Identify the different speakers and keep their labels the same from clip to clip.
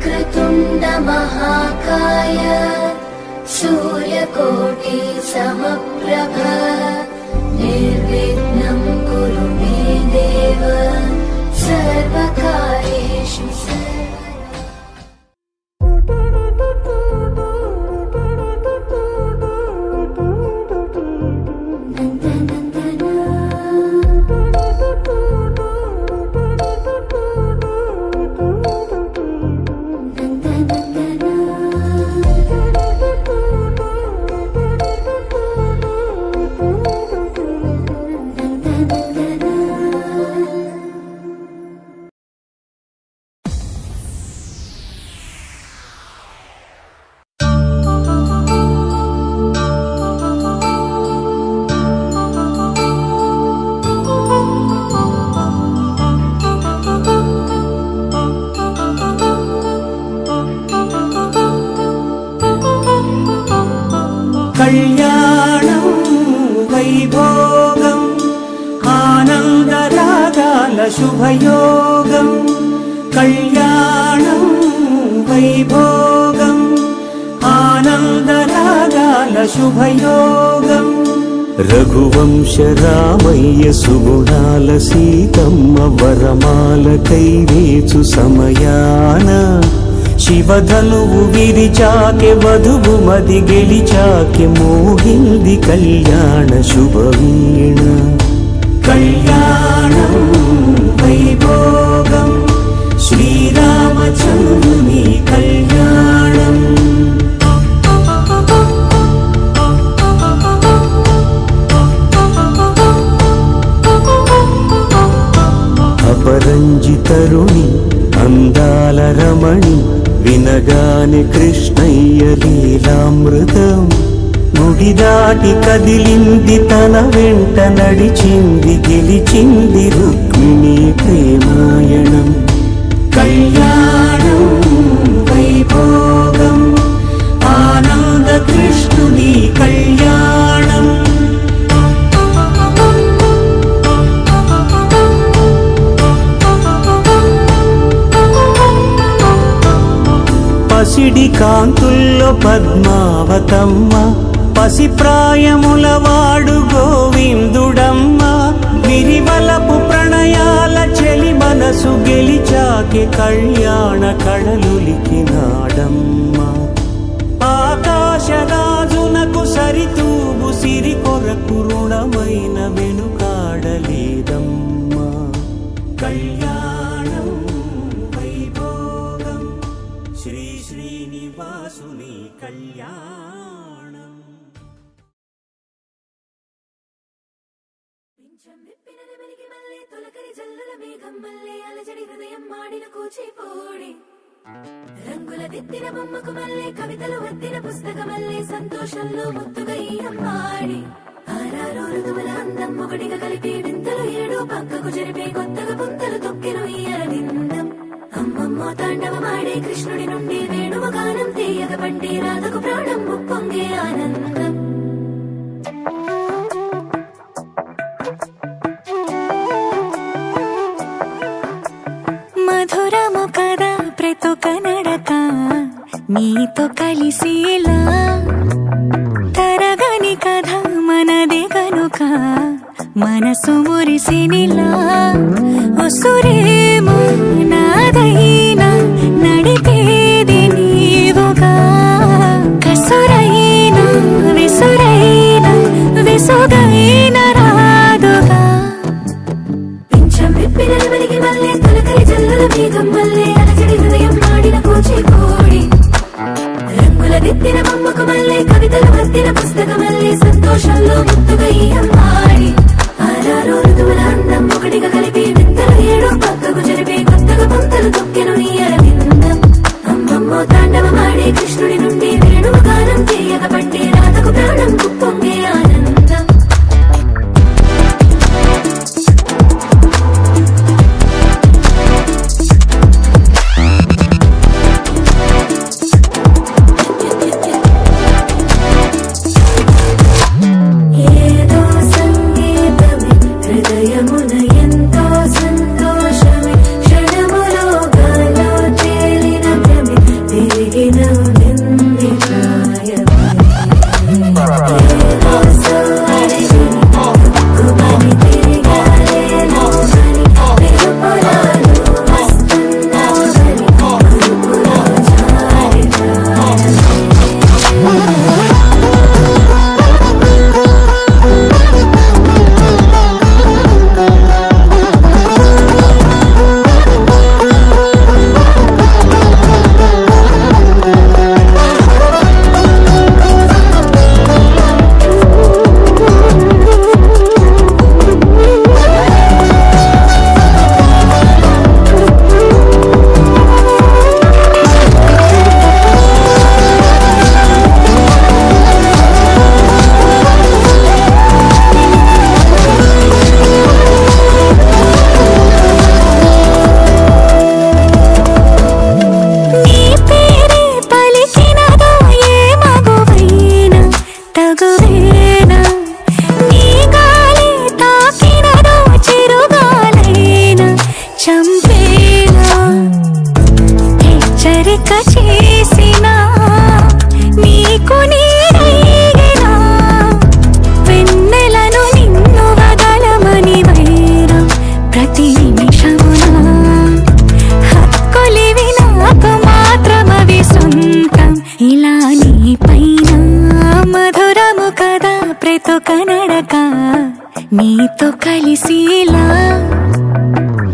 Speaker 1: वक्रतुण्ड महाकाय सूर्यकोटि समप्रभ निर्विघ्नं कुरु मे देव सर्वकार्येषु
Speaker 2: కళ్యాణం వైభోగం ఆనందరాగాల శుభయోగం కళ్యాణం వైభోగం ఆనందరాగాల శుభయోగం రఘువంశ రామయ్య సుగుణాల సీతమ్మ వరమాల కైవేచు సమయాన శివధనువు విరిచాకె వధువు మది గెలిచాకె మోగింది కళ్యాణ శుభవీణ కళ్యాణం వైభోగం శ్రీరామచంద్రుని కళ్యాణం అపరంజితరుణి అందాల రమణి వినగానే కృష్ణయ్య లీలామృతం గుడి దాటి కదిలింది తన వెంట నడిచింది గెలిచింది రుక్మిణి ప్రేమాయణం కళ్యాణం వైభోగం ఆనంద కృష్ణుని కళ్యాణం పసిడి కాంతుల్లో పద్మావతమ్మ పసిప్రాయముల వాడు గోవిందుడమ్మ విరివలపు ప్రణయాల చెలి మనసు గెలిచాకె కళ్యాణ కళలులికినాడమ్మ ఆకాశరాజునకు సరితూబు సిరి కొరకు రుణమైన వెనుకాడలేదమ్మ కళ్యాణం వైభోగం శ్రీ శ్రీనివాసుని కళ్యాణం
Speaker 1: పింఛం విప్పిన నెమలికి మల్లె తొలకరి జల్లుల మేఘం మల్లె అలజడి హృదయం మాడిన కూచిపూడి రంగుల దిద్దిన బొమ్మకు మల్లె కవితలు వద్దిన పుస్తక మల్లె సంతోషంలో ముద్దుగా ఈ అమ్మాడి ఆరారు ఋతువుల అందం ఒకటిగా కలిపి వింతలు ఏడు పక్కకు జరిపే కొత్తగా పుంతలు తొక్కెను ఈ అరవిందం అమ్మమ్మో తాండవమాడే కృష్ణుడి నుండి వేణువ గానం తీయగ పండి రాధకు ప్రాణం ముప్పొంగే ఆనందం
Speaker 3: మధురము కదా ప్రతొక నడక నీతో కలిసేలా తరగని కథ మనదే కనుక మనసు మురిసినిలా ఒసురేమో నాదైనా నడిపేది నీవుగా కసురైనా విసురైనా విసుగైనా రాదుగా
Speaker 1: పింఛం విప్పిన నెమలికి మల్లె తొలకరి జల్లుల మేఘం మల్లె అలజడి హృదయం మాడిన కూచిపూడి రంగుల దిద్దిన బొమ్మకు మల్లె కవితలు వద్దిన పుస్తక మల్లె సంతోషంలో ముద్దుగా ఈ అమ్మాడి ఆరారు ఋతువుల అందం ఒకటిగా కలిపి వింతలు ఏడు పక్కకు జరిపే కొత్తగా పుంతలు తొక్కెను ఈ అరవిందం అమ్మమ్మో తాండవమాడే కృష్ణుడి నుండి వేణువ గానం తీయగ పండి రాధకు ప్రాణం ముప్పొంగే ఆనందం
Speaker 3: హృదయమున ఎంతో సంతోషమే క్షణములో గాలో తేలిన భ్రమి తగువేనా నీ గాలి తాకినదో చిరుగాలైనా చంపేనా హెచ్చరిక చేసినా నీకు నీరైనా వెన్నెలను నిన్ను వదలమని వైరా ప్రతి నిమిషమునా హక్కులివి నాకు మాత్రమవి సొంతం ఇలా నీ పైన మధురము కదా ప్రతొక నడక నీతో కలిసిలా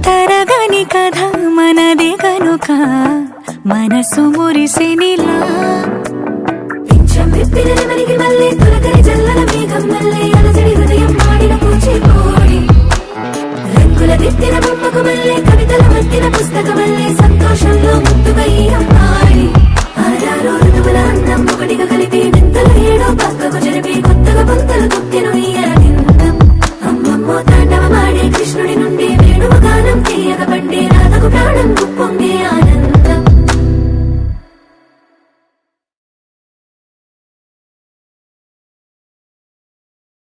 Speaker 3: తరగని కథ మనది గనుక మనసు మురిసెనిలా
Speaker 1: పింఛం విప్పిన నెమలికి మళ్ళీ తొలకరి జల్లల మేఘం మళ్ళీ అలజడి హృదయం మాడిన కూచిపూడి రంగుల దిద్దిన బొమ్మకు మళ్ళీ కవితల మధ్యన పుస్తకం మళ్ళీ సంతోషంలో ముద్దుగా ఈ అమ్మ